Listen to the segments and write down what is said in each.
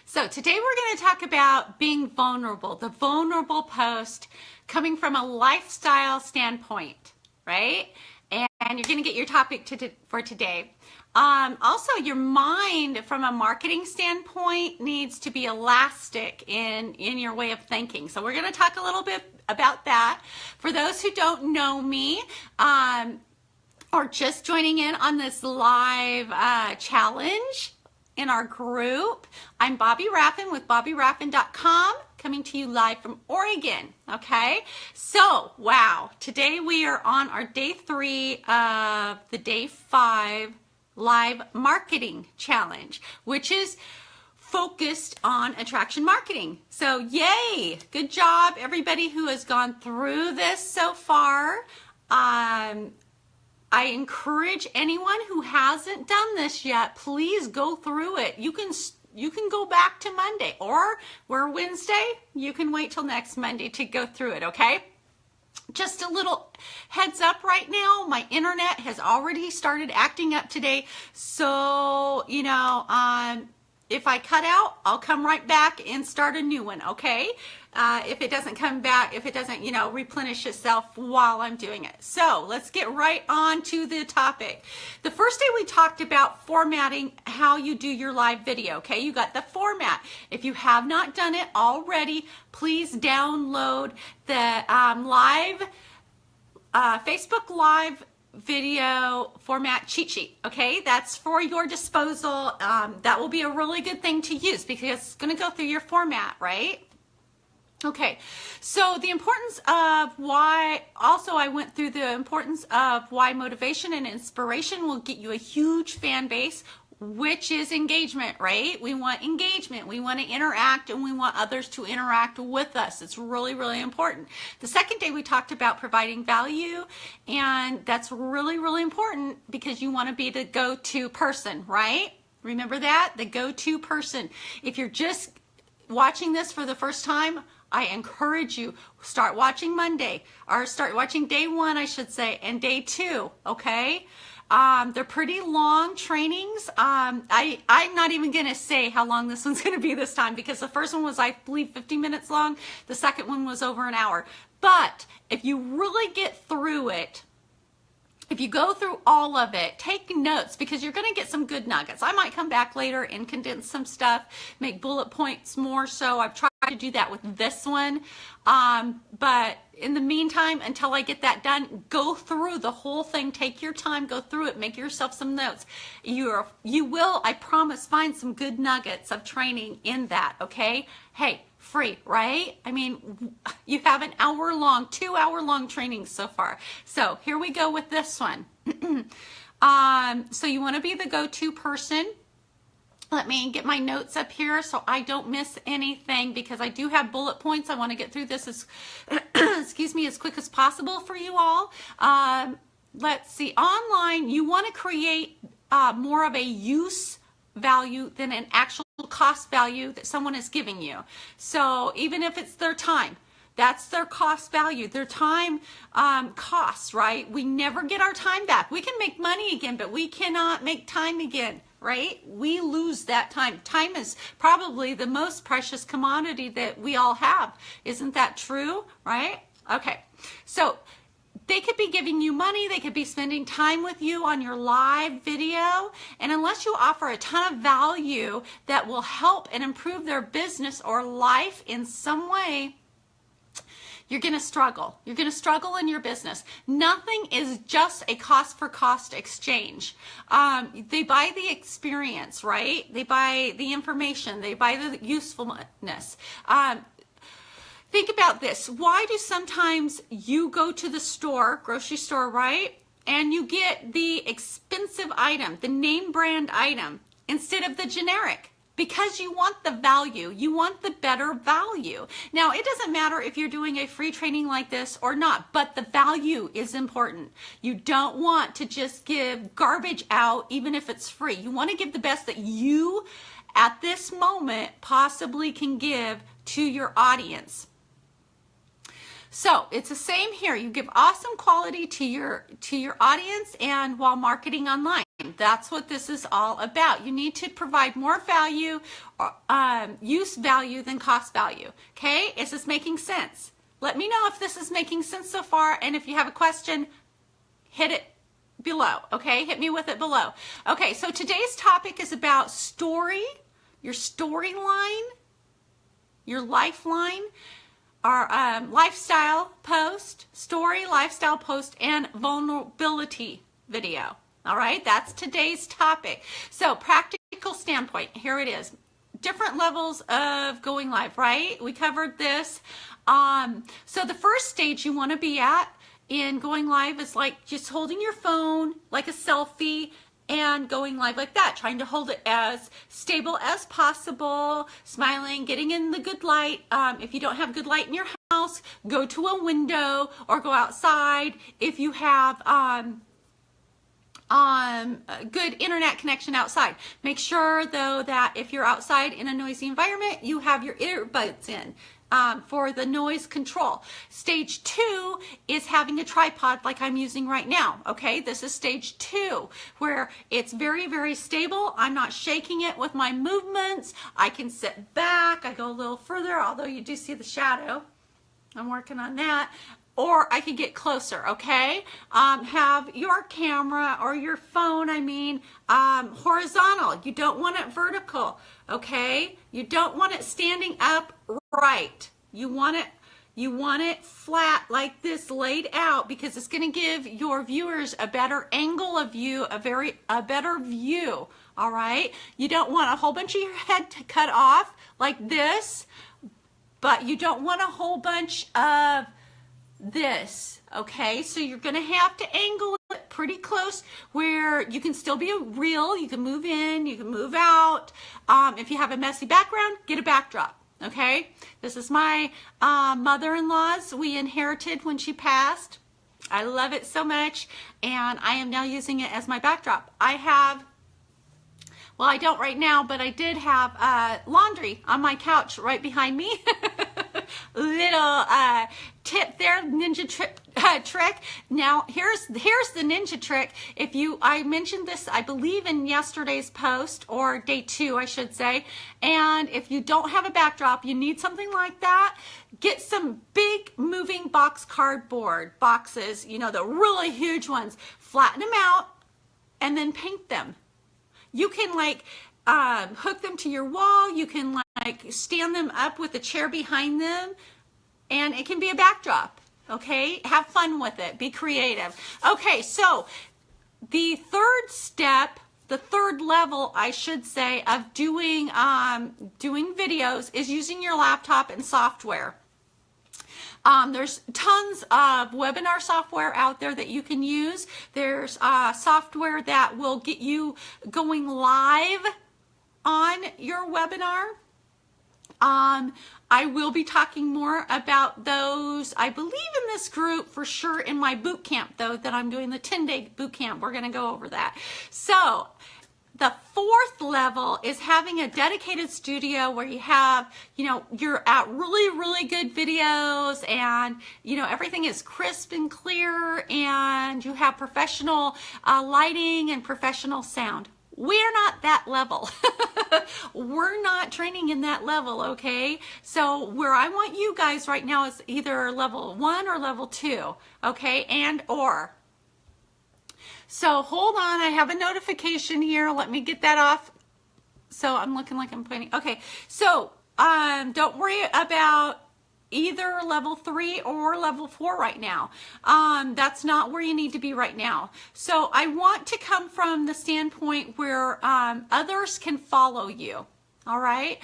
So today we're going to talk about being vulnerable, the vulnerable post coming from a lifestyle standpoint, right? And you're going to get your topic for today. Also, your mind from a marketing standpoint needs to be elastic in your way of thinking. So we're going to talk a little bit about that. For those who don't know me, or just joining in on this live challenge in our group, I'm Bobbi Raffin with BobbiRaffin.com, coming to you live from Oregon. Okay, so wow, today we are on our day 3 of the day 5 live marketing challenge, which is focused on attraction marketing. So yay, good job everybody who has gone through this so far. I encourage anyone who hasn't done this yet, please go through it. You can go back to Monday, or we're Wednesday, you can wait till next Monday to go through it, okay? Just a little heads up right now, my internet has already started acting up today. So, if I cut out, I'll come right back and start a new one, okay? If it doesn't come back, if it doesn't, replenish itself while I'm doing it. So let's get right on to the topic. The first day we talked about formatting how you do your live video, okay? You got the format. If you have not done it already, please download the Facebook Live video format cheat sheet, okay? That's for your disposal. That will be a really good thing to use because it's going to go through your format, right? Okay, so the importance of why, also I went through the importance of why motivation and inspiration will get you a huge fan base, which is engagement, right? We want engagement, we want to interact, and we want others to interact with us. It's really, really important. The second day we talked about providing value, and that's really, really important because you want to be the go-to person, right? Remember that? The go-to person. If you're just watching this for the first time, I encourage you, start watching Monday, or start watching day 1, I should say, and day 2, okay? They're pretty long trainings. I'm not even going to say how long this one's going to be this time because the first one was, I believe, 50 minutes long. The second one was over an hour. But if you really get through it, if you go through all of it, take notes because you're going to get some good nuggets. I might come back later and condense some stuff, make bullet points more so. I've tried to do that with this one. But in the meantime, until I get that done, go through the whole thing. Take your time, go through it, make yourself some notes. You will, I promise, find some good nuggets of training in that, okay? Hey, free, right? I mean, you have an hour-long, 2-hour-long training so far. So here we go with this one. So you want to be the go-to person. Let me get my notes up here so I don't miss anything because I do have bullet points. I want to get through this as, excuse me, as quick as possible for you all. Let's see. Online, you want to create more of a use value than an actual cost value that someone is giving you. So even if it's their time, that's their cost value. Their time costs, right? We never get our time back. We can make money again, but we cannot make time again, right? We lose that time. Time is probably the most precious commodity that we all have. Isn't that true, right? Okay, so they could be giving you money, they could be spending time with you on your live video, and unless you offer a ton of value that will help and improve their business or life in some way, you're going to struggle. You're going to struggle in your business. Nothing is just a cost for cost exchange. They buy the experience, right? They buy the information. They buy the usefulness. Think about this. Why do sometimes you go to the store, grocery store, right? And you get the expensive item, the name brand item, instead of the generic? Because you want the value, you want the better value. Now, it doesn't matter if you're doing a free training like this or not, but the value is important. You don't want to just give garbage out, even if it's free. You want to give the best that you, at this moment, possibly can give to your audience. So it's the same here. You give awesome quality to your audience and while marketing online. That's what this is all about. You need to provide more value, use value than cost value. Okay, is this making sense? Let me know if this is making sense so far, and if you have a question, hit it below. Okay, hit me with it below. Okay, so today's topic is about story, your storyline, your lifeline, our lifestyle post, story, lifestyle post, and vulnerability video. All right, that's today's topic. So practical standpoint, here it is. Different levels of going live, right? We covered this. So the first stage you want to be at in going live is like just holding your phone like a selfie and going live like that, trying to hold it as stable as possible, smiling, getting in the good light. If you don't have good light in your house, go to a window or go outside. If you have a good internet connection outside. Make sure though that if you're outside in a noisy environment, you have your earbuds in for the noise control. Stage 2 is having a tripod like I'm using right now. Okay, this is stage 2 where it's very, very stable. I'm not shaking it with my movements. I can sit back. I go a little further, although you do see the shadow. I'm working on that. Or I could get closer, okay? Have your camera or your phone, horizontal. You don't want it vertical, okay? You don't want it standing upright. You want it flat like this, laid out, because it's going to give your viewers a better angle of view, a better view, all right? You don't want a whole bunch of your head to cut off like this, but you don't want a whole bunch of this, okay? So you're gonna have to angle it pretty close where you can still be real. You can move in, you can move out. If you have a messy background, get a backdrop, okay? This is my mother-in-law's. We inherited when she passed. I love it so much, and I am now using it as my backdrop. Well, I don't right now, but I did have laundry on my couch right behind me. Little tip there, ninja trick. Now, here's the ninja trick. I mentioned this, I believe, in yesterday's post, or day 2, I should say. And if you don't have a backdrop, you need something like that. Get some big moving box cardboard boxes, you know, the really huge ones. Flatten them out and then paint them. You can hook them to your wall. You can stand them up with a chair behind them, and it can be a backdrop. Okay, have fun with it. Be creative. Okay, so the third step, the third level, I should say, of doing videos is using your laptop and software. There's tons of webinar software out there that you can use. There's software that will get you going live on your webinar. I will be talking more about those, I believe, in this group for sure in my boot camp, though, that I'm doing the 10-day boot camp. We're going to go over that. So the fourth level is having a dedicated studio where you have, you're at really, really good videos, and, everything is crisp and clear, and you have professional lighting and professional sound. We're not that level. We're not training in that level, okay? So where I want you guys right now is either level 1 or level 2, okay? And/or. So hold on, I have a notification here. Let me get that off. So I'm looking like I'm pointing. Okay, so don't worry about either level 3 or level 4 right now. That's not where you need to be right now. So I want to come from the standpoint where others can follow you, all right?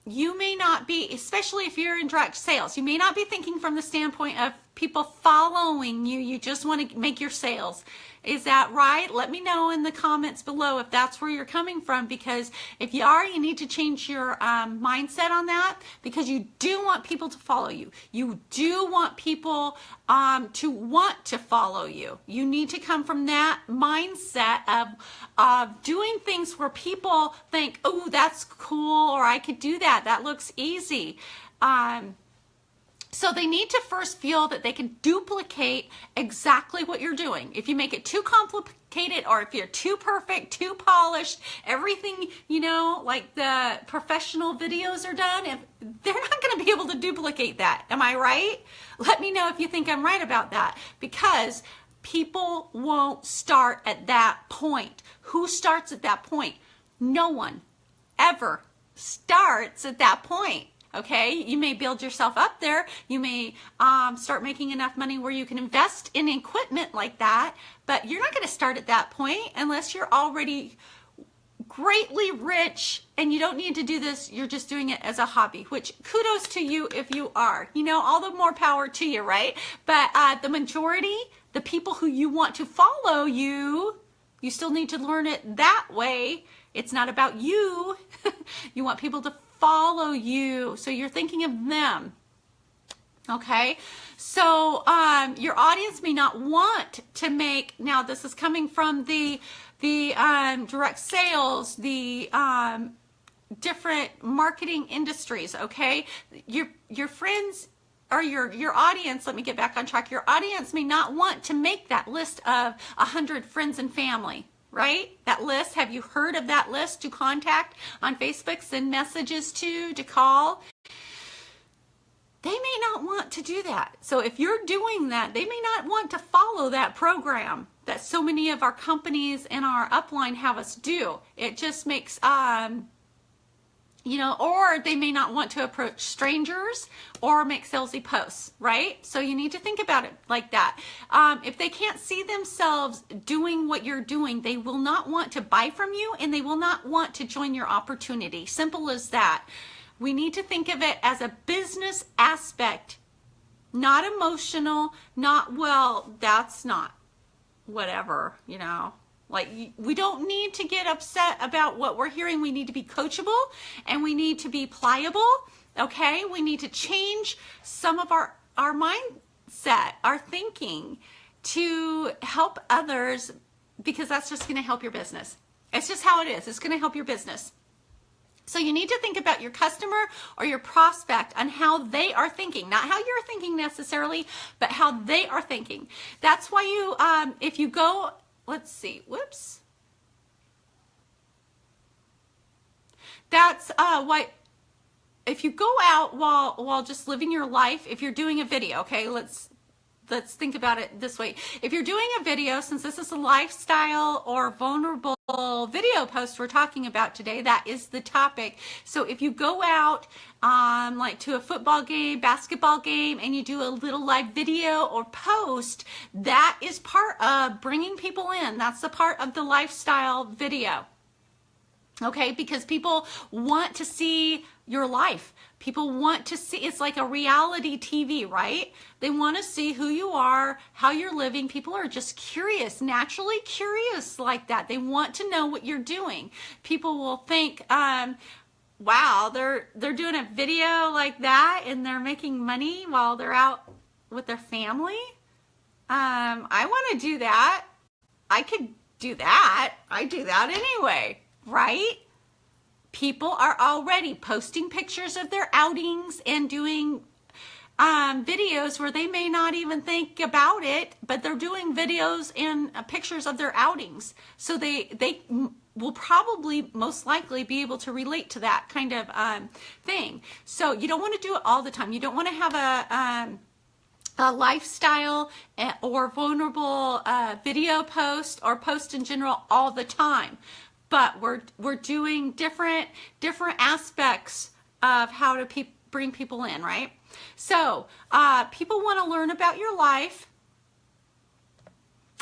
You may not be, especially if you're in direct sales, you may not be thinking from the standpoint of people following you. You just want to make your sales. Is that right? Let me know in the comments below if that's where you're coming from, because if you are, you need to change your mindset on that, because you do want people to follow you. You do want people to want to follow you. You need to come from that mindset of doing things where people think, oh, that's cool, or I could do that. That looks easy. So they need to first feel that they can duplicate exactly what you're doing. If you make it too complicated, or if you're too perfect, too polished, everything, you know, like the professional videos are done, if they're not going to be able to duplicate that. Am I right? Let me know if you think I'm right about that, because people won't start at that point. Who starts at that point? No one ever starts at that point. Okay, you may build yourself up there. You may start making enough money where you can invest in equipment like that, but you're not going to start at that point unless you're already greatly rich and you don't need to do this. You're just doing it as a hobby, which kudos to you if you are. You know, all the more power to you, right? But the majority, the people who you want to follow you still need to learn it that way. It's not about you. You want people to follow you, so you're thinking of them. Okay, so your audience may not want to make, now this is coming from the direct sales, the different marketing industries. Okay, your friends or your audience, let me get back on track, your audience may not want to make that list of 100 friends and family. Right? That list, have you heard of that list to contact on Facebook, send messages to call? They may not want to do that. So if you're doing that, they may not want to follow that program that so many of our companies and our upline have us do. It just makes, you know, or they may not want to approach strangers or make salesy posts, right? So you need to think about it like that. If they can't see themselves doing what you're doing, they will not want to buy from you, and they will not want to join your opportunity. Simple as that. We need to think of it as a business aspect, not emotional, not, well, that's not whatever, you know. Like, we don't need to get upset about what we're hearing. We need to be coachable, and we need to be pliable, okay? We need to change some of our mindset, our thinking, to help others, because that's just going to help your business. It's just how it is. It's going to help your business. So you need to think about your customer or your prospect on how they are thinking, not how you're thinking necessarily, but how they are thinking. That's why you, if you go, let's see, whoops. That's why, if you go out while just living your life, if you're doing a video, okay, let's think about it this way. If you're doing a video, since this is a lifestyle or vulnerable video post we're talking about today, that is the topic. So if you go out like to a football game, basketball game, and you do a little live video or post, that is part of bringing people in. That's the part of the lifestyle video. Okay, because people want to see your life. People want to see, it's like a reality TV, right? They want to see who you are, how you're living. People are just curious, naturally curious like that. They want to know what you're doing. People will think, wow, they're doing a video like that and they're making money while they're out with their family. I want to do that. I could do that. I do that anyway, right? People are already posting pictures of their outings and doing videos where they may not even think about it, but they're doing videos and pictures of their outings. So they will probably most likely be able to relate to that kind of thing. So you don't want to do it all the time. You don't want to have a lifestyle or vulnerable video post or post in general all the time. But we're doing different aspects of how to bring people in, right? So people want to learn about your life.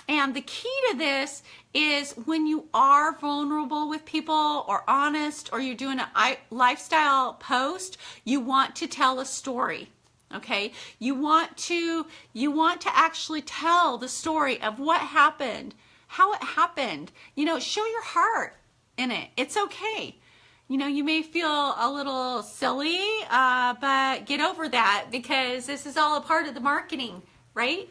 And the key to this is when you are vulnerable with people or honest, or you're doing a lifestyle post, you want to tell a story. Okay, you want to actually tell the story of what happened, how it happened. You know, show your heart in it. It's okay. You know, you may feel a little silly, but get over that, because this is all a part of the marketing, right?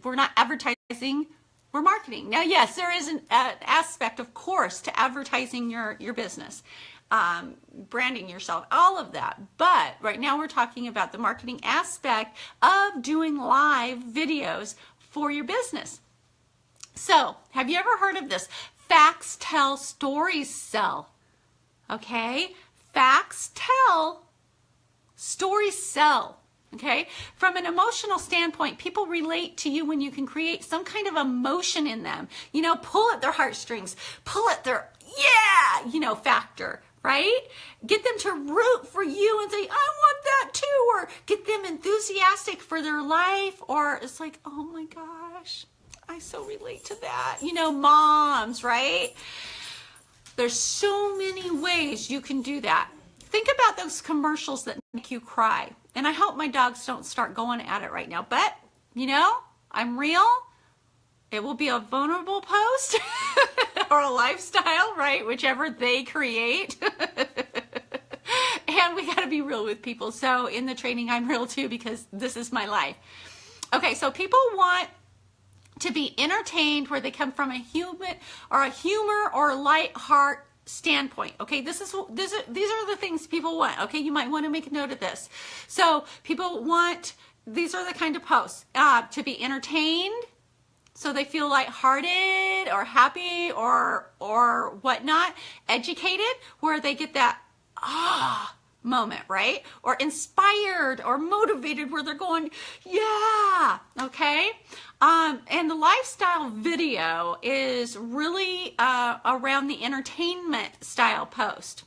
We're not advertising We're marketing. Now, yes, there is an aspect, of course, to advertising your business, branding yourself, all of that. But right now we're talking about the marketing aspect of doing live videos for your business. So, have you ever heard of this? Facts tell, stories sell. Okay? Facts tell, stories sell. Okay? From an emotional standpoint, people relate to you when you can create some kind of emotion in them. You know, pull at their heartstrings, pull at their, yeah, you know, factor, right? Get them to root for you and say, I want that too. Or get them enthusiastic for their life. Or it's like, oh my gosh, I so relate to that. You know, moms, right? There's so many ways you can do that. Think about those commercials that make you cry. And I hope my dogs don't start going at it right now. But, you know, I'm real. It will be a vulnerable post or a lifestyle, right? Whichever they create. And we got to be real with people. So in the training, I'm real too because this is my life. Okay, so people want to be entertained where they come from a humor or light heart standpoint. Okay, these are the things people want. Okay, you might want to make a note of this. So people want, these are the kind of posts to be entertained, so they feel lighthearted or happy or whatnot. Educated, where they get that moment, right? Or inspired or motivated, where they're going, yeah, okay? And the lifestyle video is really around the entertainment style post.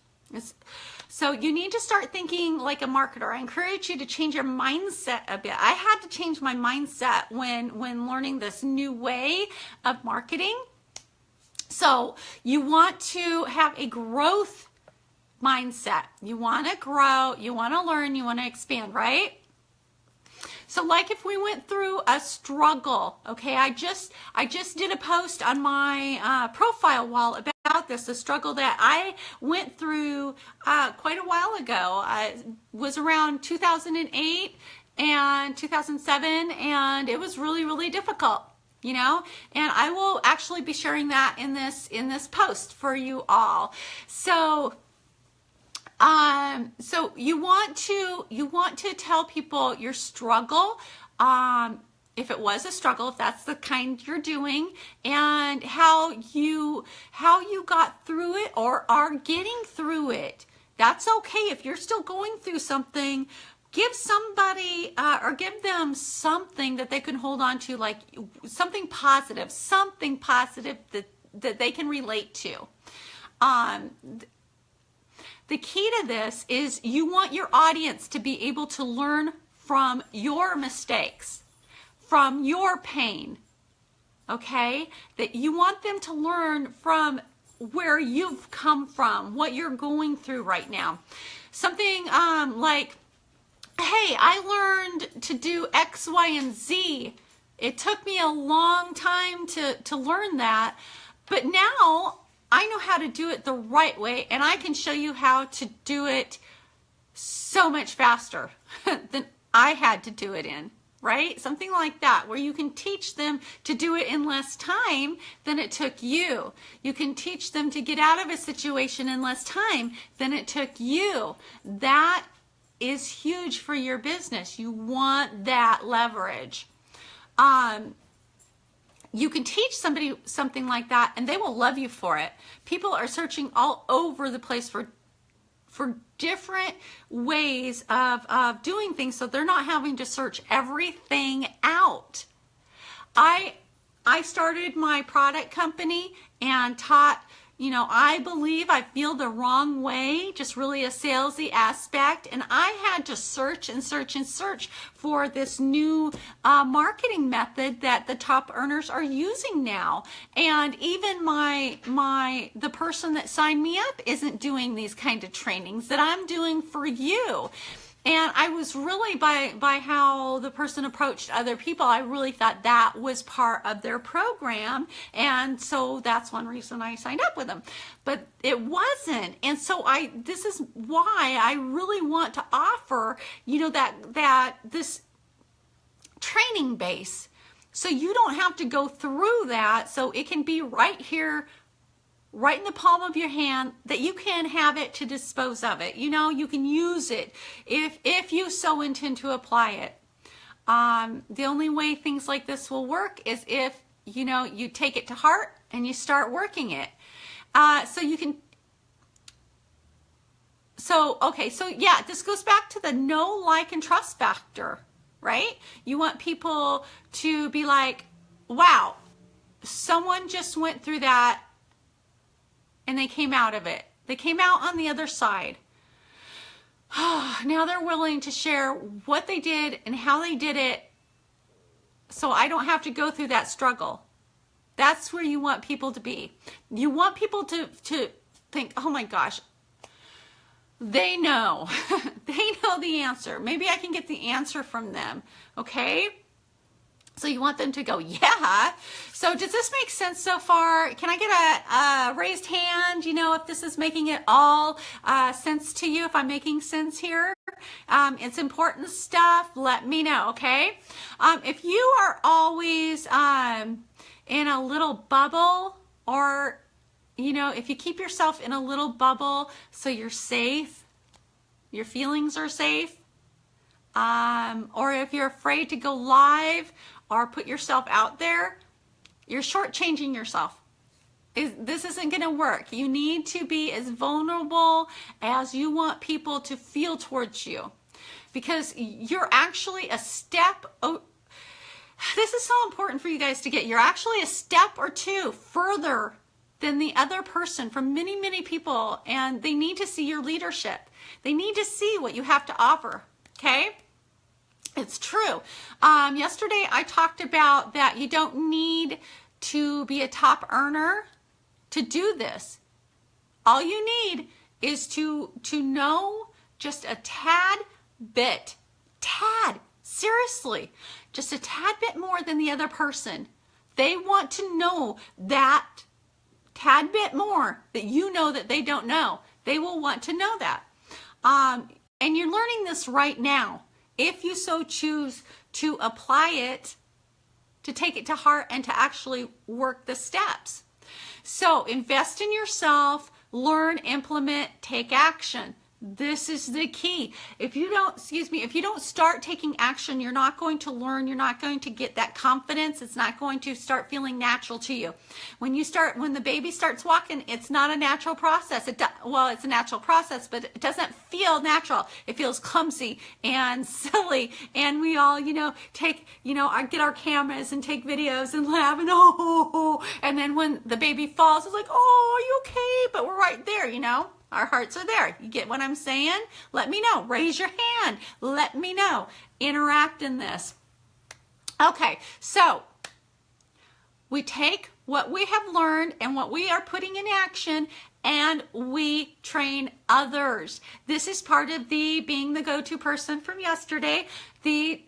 So you need to start thinking like a marketer. I encourage you to change your mindset a bit. I had to change my mindset when learning this new way of marketing. So you want to have a growth mindset. You want to grow, you want to learn, you want to expand, right? So like if we went through a struggle, okay, I just did a post on my profile wall about this, the struggle that I went through quite a while ago. It was around 2008 and 2007, and it was really, really difficult, you know, and I will actually be sharing that in this post for you all. So so you want to tell people your struggle, if it was a struggle, if that's the kind you're doing, and how you got through it or are getting through it. That's okay. If you're still going through something, give somebody or give them something that they can hold on to, like something positive that they can relate to. The key to this is you want your audience to be able to learn from your mistakes, from your pain, okay? That you want them to learn from where you've come from, what you're going through right now. Something like, hey, I learned to do X, Y, and Z. It took me a long time to learn that, but now I know how to do it the right way, and I can show you how to do it so much faster than I had to do it in, right? Something like that, where you can teach them to do it in less time than it took you. You can teach them to get out of a situation in less time than it took you. That is huge for your business. You want that leverage. You can teach somebody something like that and they will love you for it. People are searching all over the place for different ways of doing things, so they're not having to search everything out. I started my product company and taught, you know, I feel the wrong way, just really a salesy aspect. And I had to search and search and search for this new marketing method that the top earners are using now. And even the person that signed me up isn't doing these kind of trainings that I'm doing for you. And I was really, by how the person approached other people, I really thought that was part of their program. And so that's one reason I signed up with them. But it wasn't. And so this is why I really want to offer, you know, that this training base, So you don't have to go through that. So it can be right here, right in the palm of your hand, that you can have it to dispose of it. You know, you can use it if you so intend to apply it. The only way things like this will work is if, you know, you take it to heart and you start working it. So yeah, this goes back to the know, like, and trust factor, right? You want people to be like, wow, someone just went through that and they came out of it. They came out on the other side. Now they're willing to share what they did and how they did it, so I don't have to go through that struggle. That's where you want people to be. You want people to think, oh my gosh, they know. They know the answer. Maybe I can get the answer from them, okay? So you want them to go, yeah. So does this make sense so far? Can I get a raised hand, you know, if this is making it all sense to you, if I'm making sense here? It's important stuff. Let me know, okay? If you are always in a little bubble, or, you know, if you keep yourself in a little bubble so you're safe, your feelings are safe, or if you're afraid to go live or put yourself out there, you're shortchanging yourself. This isn't going to work. You need to be as vulnerable as you want people to feel towards you, because you're actually a step. This is so important for you guys to get. You're actually a step or two further than the other person from many, many people, and they need to see your leadership. They need to see what you have to offer, okay? It's true. Yesterday I talked about that you don't need to be a top earner to do this. All you need is to know just a tad bit. Seriously, just a tad bit more than the other person. They want to know that tad bit more that you know that they don't know. They will want to know that. And you're learning this right now. If you so choose to apply it, to take it to heart, and to actually work the steps. So invest in yourself, learn, implement, take action. This is the key. If you don't start taking action, you're not going to learn, you're not going to get that confidence, it's not going to start feeling natural to you. When the baby starts walking, it's not a natural process. It's a natural process, but it doesn't feel natural. It feels clumsy and silly, and we all, get our cameras and take videos and laugh and then when the baby falls, it's like, oh, are you okay? But we're right there, Our hearts are there. You get what I'm saying? Let me know. Raise your hand. Let me know. Interact in this. Okay, so we take what we have learned and what we are putting in action, and we train others. This is part of the being the go-to person from yesterday, the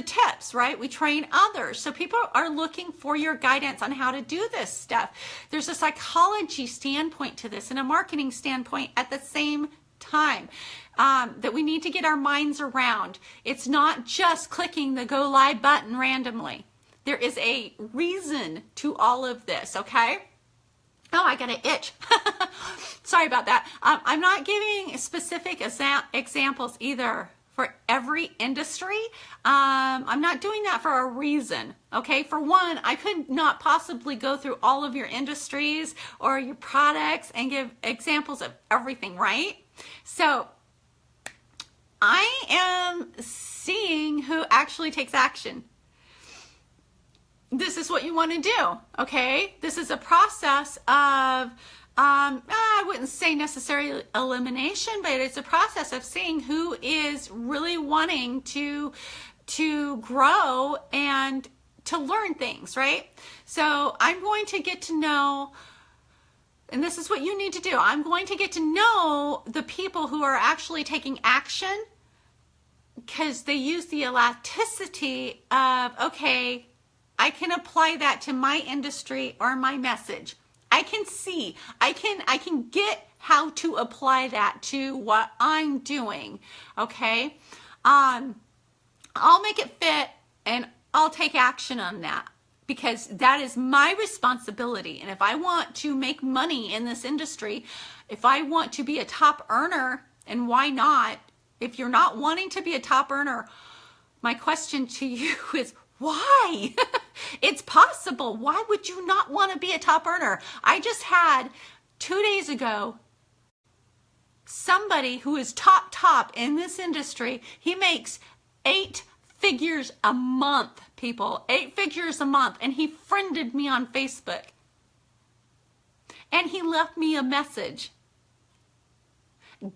tips, right? We train others. So people are looking for your guidance on how to do this stuff. There's a psychology standpoint to this and a marketing standpoint at the same time that we need to get our minds around. It's not just clicking the go live button randomly. There is a reason to all of this, okay? Oh, I got an itch. Sorry about that. I'm not giving specific examples either for every industry. I'm not doing that for a reason, okay? For one, I could not possibly go through all of your industries or your products and give examples of everything, right? So I am seeing who actually takes action. This is what you want to do, okay? This is a process of, I wouldn't say necessarily elimination, but it's a process of seeing who is really wanting to grow and to learn things, right? So I'm going to get to know, and this is what you need to do. I'm going to get to know the people who are actually taking action, because they use the elasticity of, okay, I can apply that to my industry or my message. I can see, I can get how to apply that to what I'm doing, okay? I'll make it fit, and I'll take action on that, because that is my responsibility. And if I want to make money in this industry, if I want to be a top earner, and why not? If you're not wanting to be a top earner, my question to you is, why? It's possible. Why would you not want to be a top earner? I just had 2 days ago somebody who is top in this industry. He makes 8 figures a month, people. 8 figures a month. And he friended me on Facebook. And he left me a message.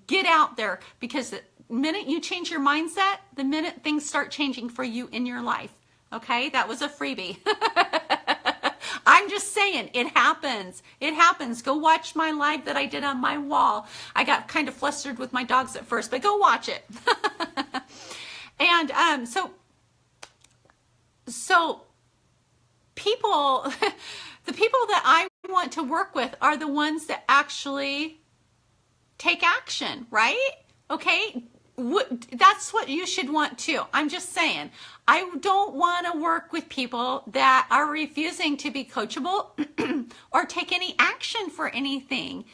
Get out there, because the minute you change your mindset, the minute things start changing for you in your life. Okay, that was a freebie. I'm just saying, it happens. It happens. Go watch my live that I did on my wall. I got kind of flustered with my dogs at first, but go watch it. And so people, the people that I want to work with are the ones that actually take action, right? Okay, that's what you should want too. I'm just saying, I don't want to work with people that are refusing to be coachable or take any action for anything,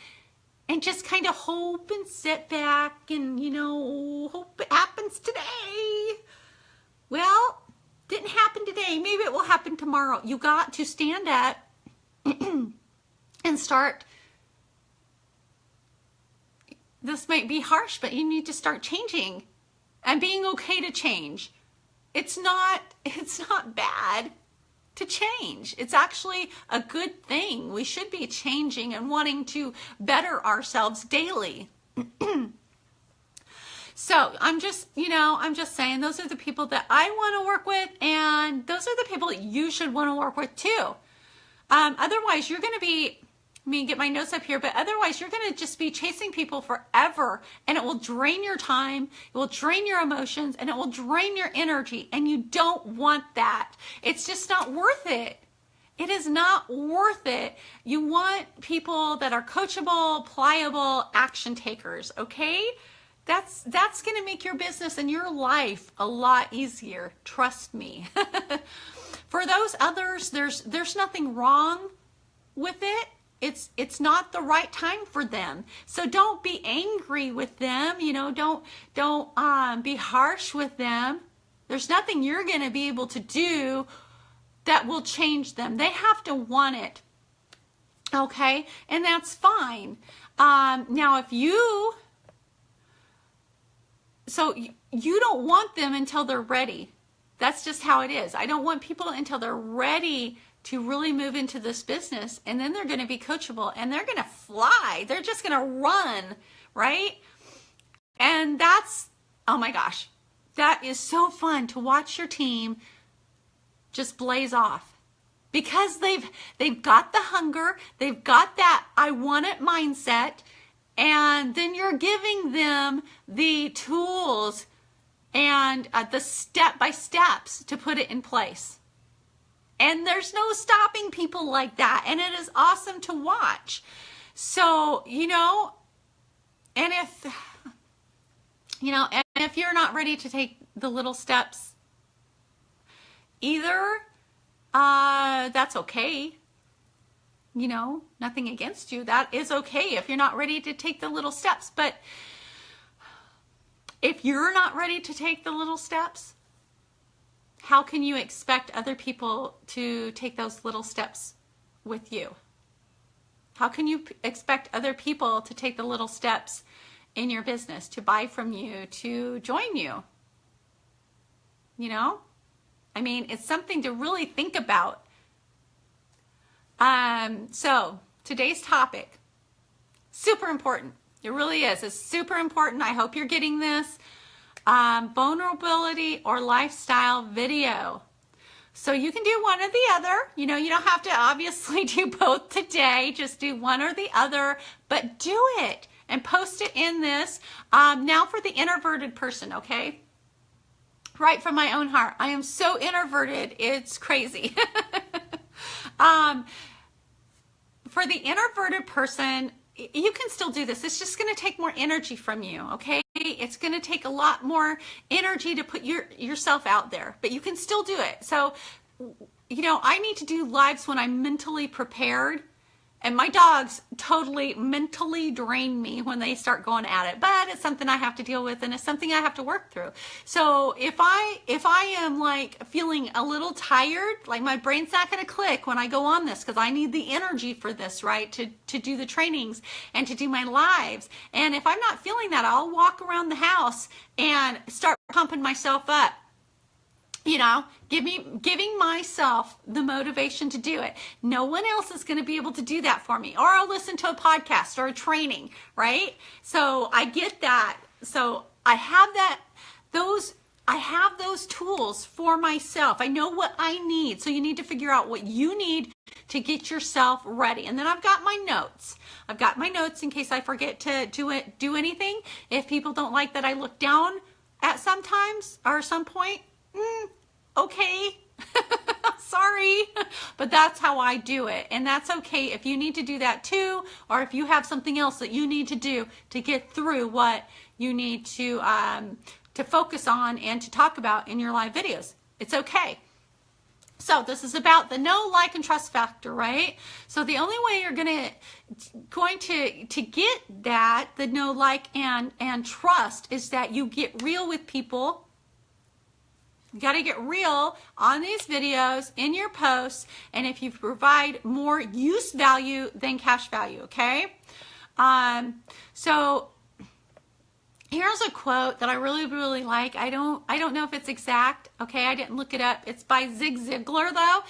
and just kind of hope and sit back and, hope it happens today. Well, didn't happen today. Maybe it will happen tomorrow. You got to stand up and start. This might be harsh, but you need to start changing and being okay to change. It's not bad to change. It's actually a good thing. We should be changing and wanting to better ourselves daily. So I'm just saying, those are the people that I want to work with, and those are the people that you should want to work with too. Otherwise, you're going to be, let me get my notes up here, but otherwise you're going to just be chasing people forever, and it will drain your time, it will drain your emotions, and it will drain your energy, and you don't want that. It's just not worth it. It is not worth it. You want people that are coachable, pliable, action takers, okay? That's going to make your business and your life a lot easier. Trust me. For those others, there's nothing wrong with it. It's not the right time for them. So don't be angry with them. Don't be harsh with them. There's nothing you're going to be able to do that will change them. They have to want it. Okay? And that's fine. Now, if you don't want them until they're ready. That's just how it is. I don't want people until they're ready to really move into this business, and then they're going to be coachable, and they're going to fly. They're just going to run, right? And that's, oh my gosh, that is so fun to watch your team just blaze off, because they've got the hunger, they've got that I want it mindset, and then you're giving them the tools and the step-by-steps to put it in place. And there's no stopping people like that. And it is awesome to watch. So, and if you're not ready to take the little steps either, that's okay. Nothing against you. That is okay if you're not ready to take the little steps. But if you're not ready to take the little steps, how can you expect other people to take those little steps with you? How can you expect other people to take the little steps in your business, to buy from you, to join you? I mean, it's something to really think about. So today's topic, super important. It really is. It's super important. I hope you're getting this. Vulnerability or lifestyle video. So you can do one or the other. You don't have to obviously do both today. Just do one or the other, but do it and post it in this. Now for the introverted person, okay? Right from my own heart. I am so introverted. It's crazy. For the introverted person, you can still do this. It's just going to take more energy from you, okay? It's going to take a lot more energy to put yourself out there, but you can still do it. So, you know, I need to do lives when I'm mentally prepared, and my dogs totally mentally drain me when they start going at it, but it's something I have to deal with, and it's something I have to work through. So if I am like feeling a little tired, like my brain's not going to click when I go on this, because I need the energy for this, right, to do the trainings and to do my lives. And if I'm not feeling that, I'll walk around the house and start pumping myself up. You know, giving myself the motivation to do it. No one else is going to be able to do that for me. Or I'll listen to a podcast or a training, right? So I get that. So I have those tools for myself. I know what I need. So you need to figure out what you need to get yourself ready. And then I've got my notes. I've got my notes in case I forget to do anything. If people don't like that I look down at sometimes or some point, okay, sorry, but that's how I do it. And that's okay if you need to do that too, or if you have something else that you need to do to get through what you need to focus on and to talk about in your live videos. It's okay. So this is about the know, like, and trust factor, right? So the only way you're going to get that, the know, like, and trust, is that you get real with people. You got to get real on these videos, in your posts, and if you provide more use value than cash value, okay? So here's a quote that I really, really like. I don't know if it's exact, okay? I didn't look it up. It's by Zig Ziglar, though.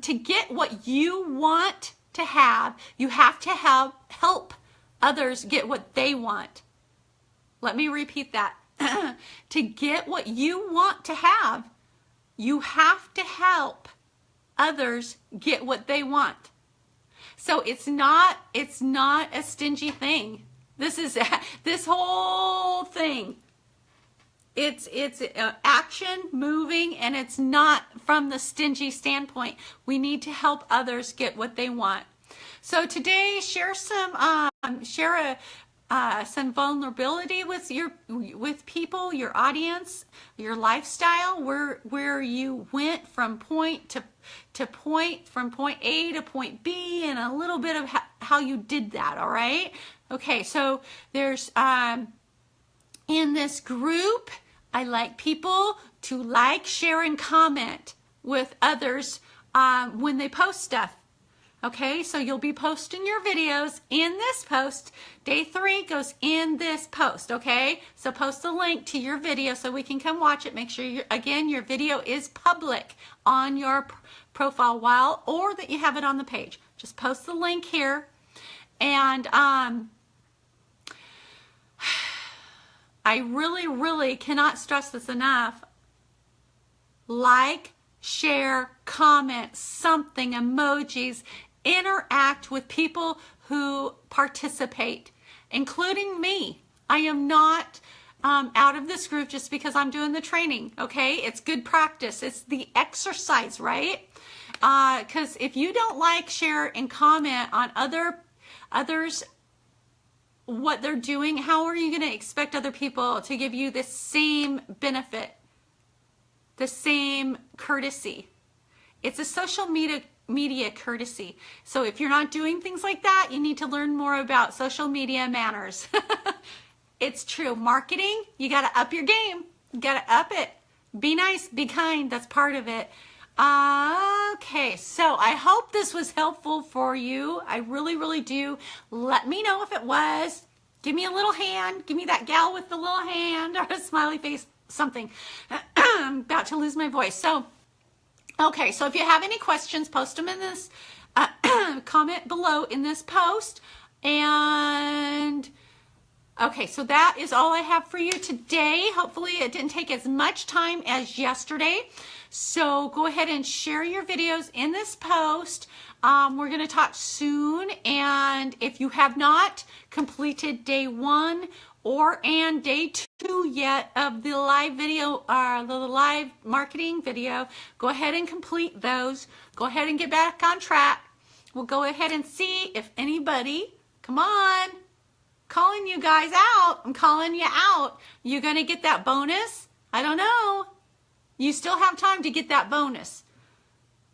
To get what you want to have, you have to help others get what they want. Let me repeat that. To get what you want to have, you have to help others get what they want. So it's not a stingy thing. This whole thing. It's action, moving, and it's not from the stingy standpoint. We need to help others get what they want. So today, share some vulnerability with people, your audience, your lifestyle, where you went from point to point, from point A to point B, and a little bit of how you did that. All right. Okay. So there's in this group, I like people to like, share, and comment with others when they post stuff. Okay, so you'll be posting your videos in this post. Day 3 goes in this post, okay? So post the link to your video so we can come watch it. Make sure, your video is public on your profile or that you have it on the page. Just post the link here. And I really, really cannot stress this enough. Like, share, comment, something, emojis. Interact with people who participate, including me. I am not out of this group just because I'm doing the training, okay? It's good practice. It's the exercise, right? Because if you don't like, share, and comment on others, what they're doing, how are you going to expect other people to give you the same benefit, the same courtesy? It's a social media courtesy. So if you're not doing things like that, you need to learn more about social media manners. It's true. Marketing, you got to up your game. You got to up it. Be nice, be kind. That's part of it. Okay, so I hope this was helpful for you. I really, really do. Let me know if it was. Give me a little hand. Give me that gal with the little hand or a smiley face, something. I'm about to lose my voice. So, okay, so if you have any questions, post them in this comment below in this post. And okay, so that is all I have for you today. Hopefully it didn't take as much time as yesterday. So go ahead and share your videos in this post. We're going to talk soon. And if you have not completed day 1 and day 2 yet of the live video, the live marketing video, go ahead and complete those. Go ahead and get back on track. We'll go ahead and see if anybody Come on. Calling you guys out. I'm calling you out. You gonna get that bonus? I don't know. You still have time to get that bonus.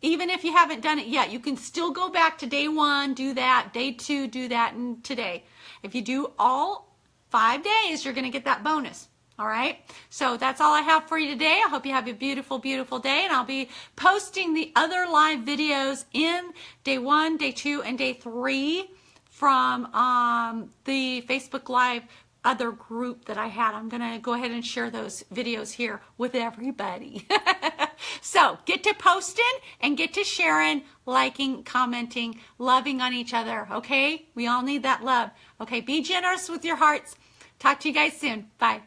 Even if you haven't done it yet, you can still go back to day 1, do that, day 2, do that, and today. If you do all 5 days, you're gonna get that bonus. All right, so that's all I have for you today. I hope you have a beautiful, beautiful day, and I'll be posting the other live videos in day 1, day 2, and day 3 from the Facebook Live other group that I had. I'm gonna go ahead and share those videos here with everybody. So get to posting and get to sharing, liking, commenting, loving on each other, okay? We all need that love. Okay, be generous with your hearts. Talk to you guys soon. Bye.